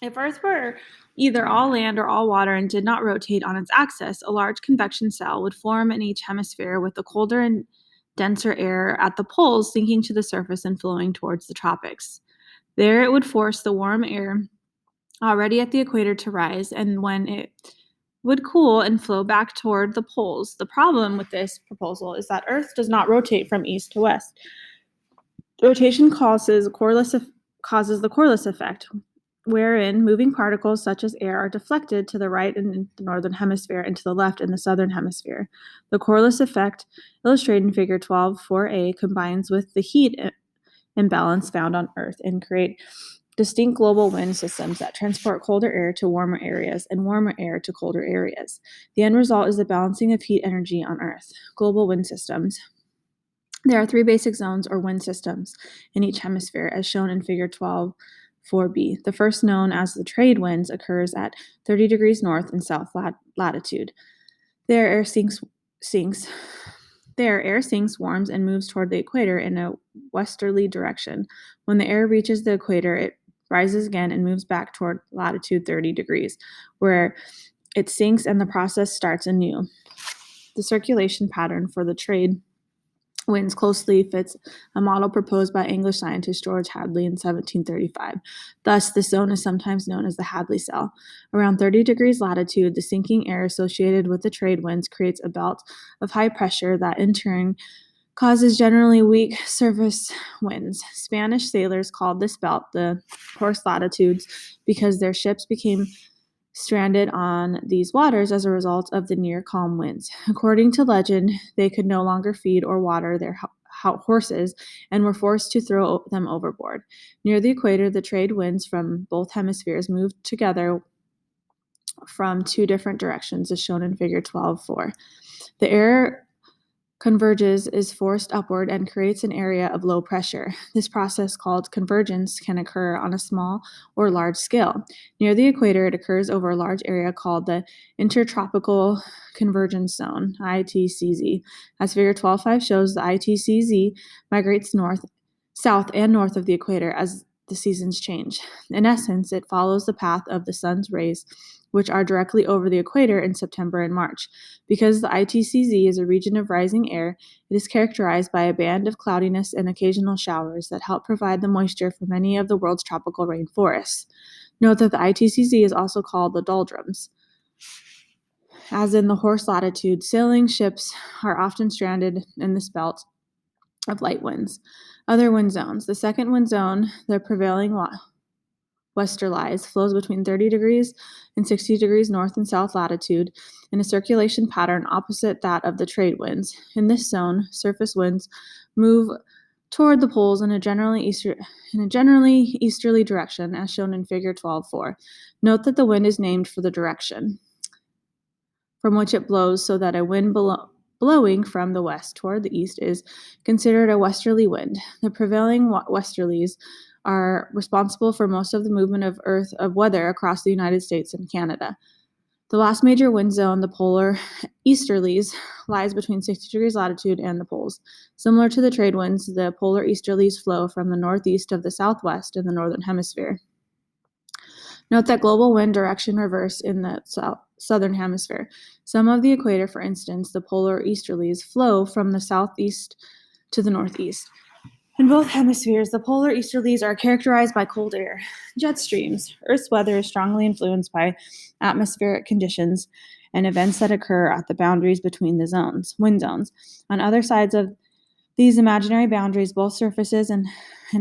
If Earth were either all land or all water and did not rotate on its axis, a large convection cell would form in each hemisphere with the colder and denser air at the poles sinking to the surface and flowing towards the tropics. There it would force the warm air already at the equator to rise, and when it would cool and flow back toward the poles. The problem with this proposal is that Earth does not rotate from east to west. Rotation causes the Corliss effect, wherein moving particles such as air are deflected to the right in the northern hemisphere and to the left in the southern hemisphere. The Corliss effect, illustrated in Figure 12.4a, combines with the heat imbalance found on Earth and create distinct global wind systems that transport colder air to warmer areas and warmer air to colder areas. The end result is the balancing of heat energy on Earth. Global wind systems. There are three basic zones or wind systems in each hemisphere, as shown in Figure 12.4b. The first, known as the trade winds, occurs at 30 degrees north and south latitude. There, air sinks, warms, and moves toward the equator in a westerly direction. When the air reaches the equator, it rises again and moves back toward latitude 30 degrees, where it sinks and the process starts anew. The circulation pattern for the trade winds closely fits a model proposed by English scientist George Hadley in 1735. Thus, this zone is sometimes known as the Hadley cell. Around 30 degrees latitude, the sinking air associated with the trade winds creates a belt of high pressure that in turn causes generally weak surface winds. Spanish sailors called this belt the horse latitudes because their ships became stranded on these waters as a result of the near calm winds. According to legend, they could no longer feed or water their horses and were forced to throw them overboard. Near the equator, the trade winds from both hemispheres moved together from two different directions, as shown in Figure 12.4. The air converges, is forced upward, and creates an area of low pressure. This process, called convergence, can occur on a small or large scale. Near the equator, it occurs over a large area called the Intertropical Convergence Zone, ITCZ. As Figure 12.5 shows, the ITCZ migrates south, and north of the equator as the seasons change. In essence, it follows the path of the sun's rays, which are directly over the equator in September and March. Because the ITCZ is a region of rising air, it is characterized by a band of cloudiness and occasional showers that help provide the moisture for many of the world's tropical rainforests. Note that the ITCZ is also called the doldrums. As in the horse latitude, sailing ships are often stranded in this belt of light winds. Other wind zones. The second wind zone, the prevailing westerlies, flows between 30 degrees and 60 degrees north and south latitude in a circulation pattern opposite that of the trade winds. In this zone, surface winds move toward the poles in a generally easterly direction, as shown in Figure 12.4. Note that the wind is named for the direction from which it blows, so that a wind blowing from the west toward the east is considered a westerly wind. The prevailing westerlies are responsible for most of the movement of weather across the United States and Canada. The last major wind zone, the polar easterlies, lies between 60 degrees latitude and the poles. Similar to the trade winds, the polar easterlies flow from the northeast of the southwest in the northern hemisphere. Note that global wind direction reverse in the southern hemisphere. Some of the equator, for instance, the polar easterlies, flow from the southeast to the northeast. In both hemispheres, the polar easterlies are characterized by cold air, jet streams. Earth's weather is strongly influenced by atmospheric conditions and events that occur at the boundaries between the wind zones. On other sides of these imaginary boundaries, both surfaces and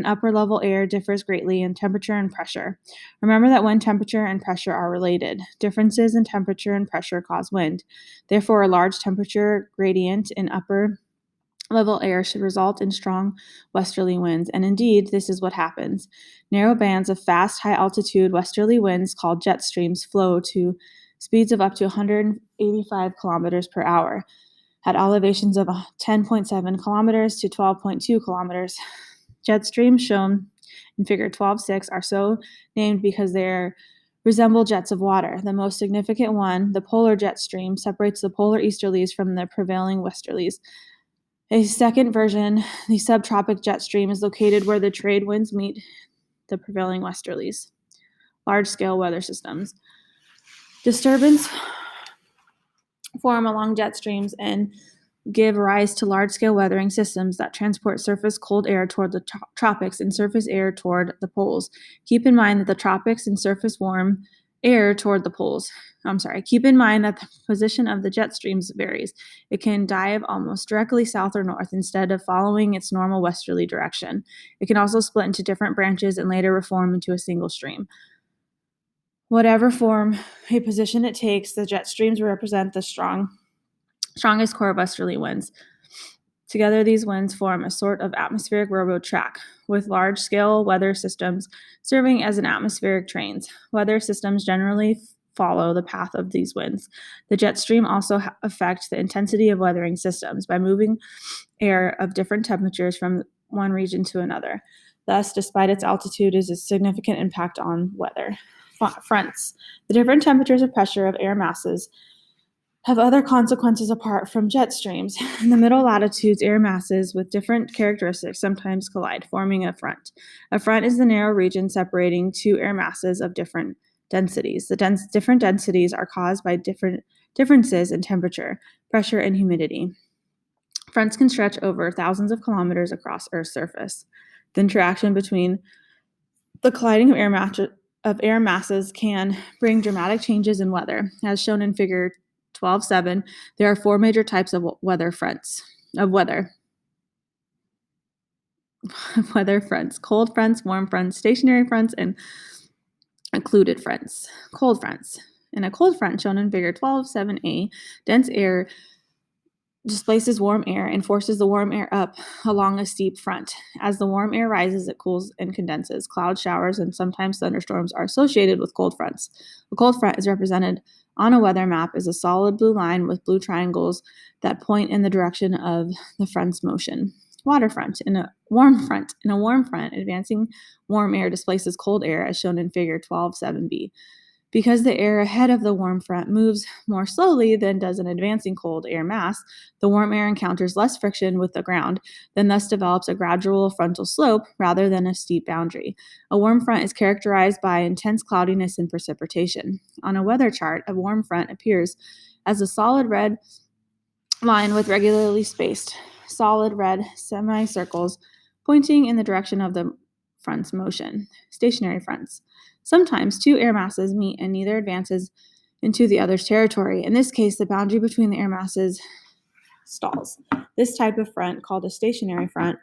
upper level air differs greatly in temperature and pressure. Remember that wind temperature and pressure are related. Differences in temperature and pressure cause wind. Therefore, a large temperature gradient in upper level air should result in strong westerly winds, and indeed, this is what happens. Narrow bands of fast, high-altitude westerly winds called jet streams flow to speeds of up to 185 kilometers per hour at elevations of 10.7 kilometers to 12.2 kilometers. Jet streams shown in Figure 12.6 are so named because they resemble jets of water. The most significant one, the polar jet stream, separates the polar easterlies from the prevailing westerlies. A second version, the subtropic jet stream, is located where the trade winds meet the prevailing westerlies. large-scale weather systems. Disturbance form along jet streams and give rise to large-scale weathering systems that transport surface cold air toward the tropics and surface air toward the poles. Keep in mind that the tropics and surface warm air toward the poles. Keep in mind that the position of the jet streams varies. It can dive almost directly south or north instead of following its normal westerly direction. It can also split into different branches and later reform into a single stream. Whatever form a position it takes, the jet streams represent the strongest core of westerly winds. Together, these winds form a sort of atmospheric railroad track, with large-scale weather systems serving as an atmospheric trains. Weather systems generally follow the path of these winds. The jet stream also affects the intensity of weathering systems by moving air of different temperatures from one region to another. Thus, despite its altitude, is a significant impact on weather. Fronts. The different temperatures of pressure of air masses have other consequences apart from jet streams. In the middle latitudes, air masses with different characteristics sometimes collide, forming a front. A front is the narrow region separating two air masses of different densities. The different densities are caused by differences in temperature, pressure, and humidity. Fronts can stretch over thousands of kilometers across Earth's surface. The interaction between the colliding of air masses can bring dramatic changes in weather. As shown in Figure 12.7, there are four major types of weather fronts. Weather fronts: cold fronts, warm fronts, stationary fronts, and occluded fronts. Cold fronts. In a cold front, shown in Figure 12.7a, dense air displaces warm air and forces the warm air up along a steep front. As the warm air rises, it cools and condenses. Cloud showers and sometimes thunderstorms are associated with cold fronts. A cold front is represented on a weather map as a solid blue line with blue triangles that point in the direction of the front's motion. Water front. In a warm front, advancing warm air displaces cold air, as shown in Figure 12.7b. Because the air ahead of the warm front moves more slowly than does an advancing cold air mass, the warm air encounters less friction with the ground, then thus develops a gradual frontal slope rather than a steep boundary. A warm front is characterized by intense cloudiness and precipitation. On a weather chart, a warm front appears as a solid red line with regularly spaced, solid red semicircles pointing in the direction of the front's motion. Stationary fronts. Sometimes two air masses meet and neither advances into the other's territory. In this case, the boundary between the air masses stalls. This type of front, called a stationary front,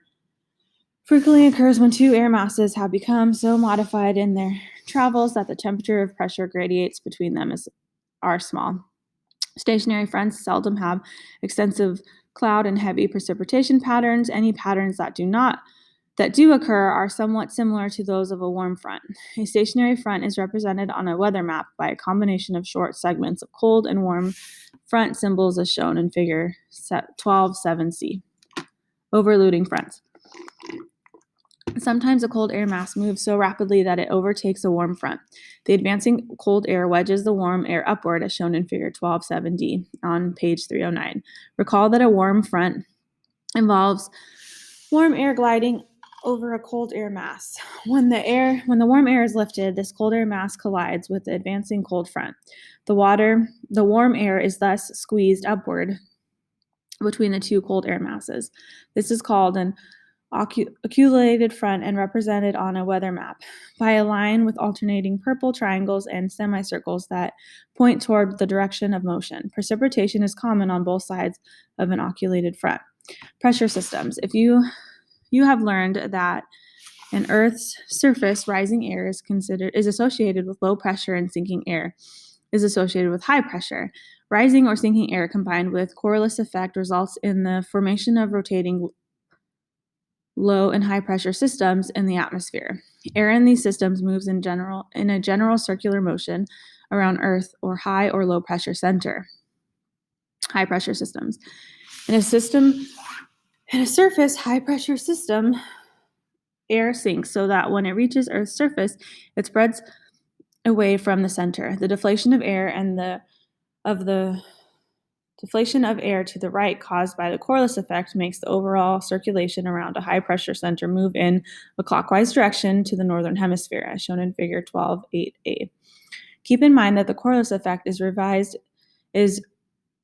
frequently occurs when two air masses have become so modified in their travels that the temperature of pressure gradients between them are small. Stationary fronts seldom have extensive cloud and heavy precipitation patterns. Any patterns that do occur are somewhat similar to those of a warm front. A stationary front is represented on a weather map by a combination of short segments of cold and warm front symbols as shown in Figure 12.7c. Overlooting fronts. Sometimes a cold air mass moves so rapidly that it overtakes a warm front. The advancing cold air wedges the warm air upward as shown in Figure 12.7d on page 309. Recall that a warm front involves warm air gliding over a cold air mass. When the warm air is lifted, this cold air mass collides with the advancing cold front. The warm air is thus squeezed upward between the two cold air masses. This is called an occultated front and represented on a weather map by a line with alternating purple triangles and semicircles that point toward the direction of motion. Precipitation is common on both sides of an occultated front. Pressure systems. If you have learned that an Earth's surface, rising air is associated with low pressure and sinking air is associated with high pressure. Rising or sinking air combined with Coriolis effect results in the formation of rotating low and high pressure systems in the atmosphere. Air in these systems moves in a general circular motion around Earth or high or low pressure center. High pressure systems. In a surface high-pressure system, air sinks so that when it reaches Earth's surface, it spreads away from the center. The deflation of air and Deflation of air to the right caused by the Corliss effect makes the overall circulation around a high-pressure center move in a clockwise direction to the northern hemisphere, as shown in Figure 12.8a. Keep in mind that the Corliss effect is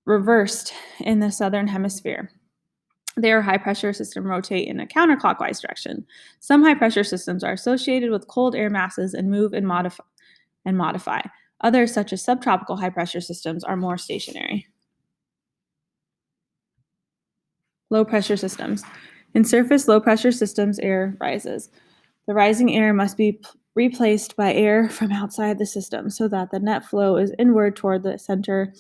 reversed in the southern hemisphere. Their high-pressure system rotate in a counterclockwise direction. Some high-pressure systems are associated with cold air masses and move and modify. Others, such as subtropical high-pressure systems, are more stationary. Low-pressure systems. In surface low-pressure systems, air rises. The rising air must be replaced by air from outside the system so that the net flow is inward toward the center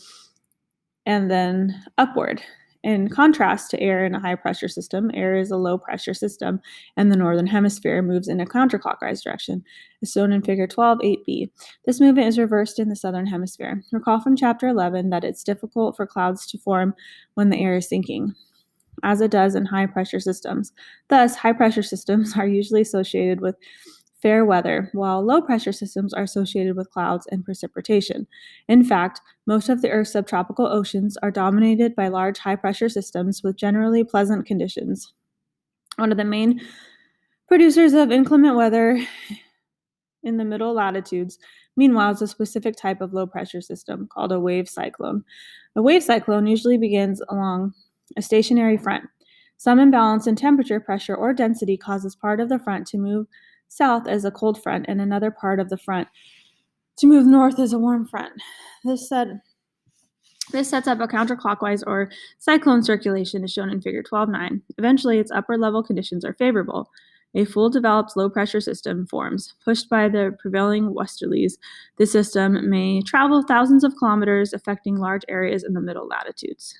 and then upward. In contrast to air in a high-pressure system, air is a low-pressure system, and the northern hemisphere moves in a counterclockwise direction, as shown in Figure 12.8b. This movement is reversed in the southern hemisphere. Recall from Chapter 11 that it's difficult for clouds to form when the air is sinking, as it does in high-pressure systems. Thus, high-pressure systems are usually associated with fair weather, while low-pressure systems are associated with clouds and precipitation. In fact, most of the Earth's subtropical oceans are dominated by large high-pressure systems with generally pleasant conditions. One of the main producers of inclement weather in the middle latitudes, meanwhile, is a specific type of low-pressure system called a wave cyclone. A wave cyclone usually begins along a stationary front. Some imbalance in temperature, pressure, or density causes part of the front to move south as a cold front and another part of the front to move north as a warm front. This sets up a counterclockwise or cyclone circulation as shown in Figure 12.9. Eventually, its upper level conditions are favorable. A full developed low pressure system forms. Pushed by the prevailing westerlies, the system may travel thousands of kilometers, affecting large areas in the middle latitudes.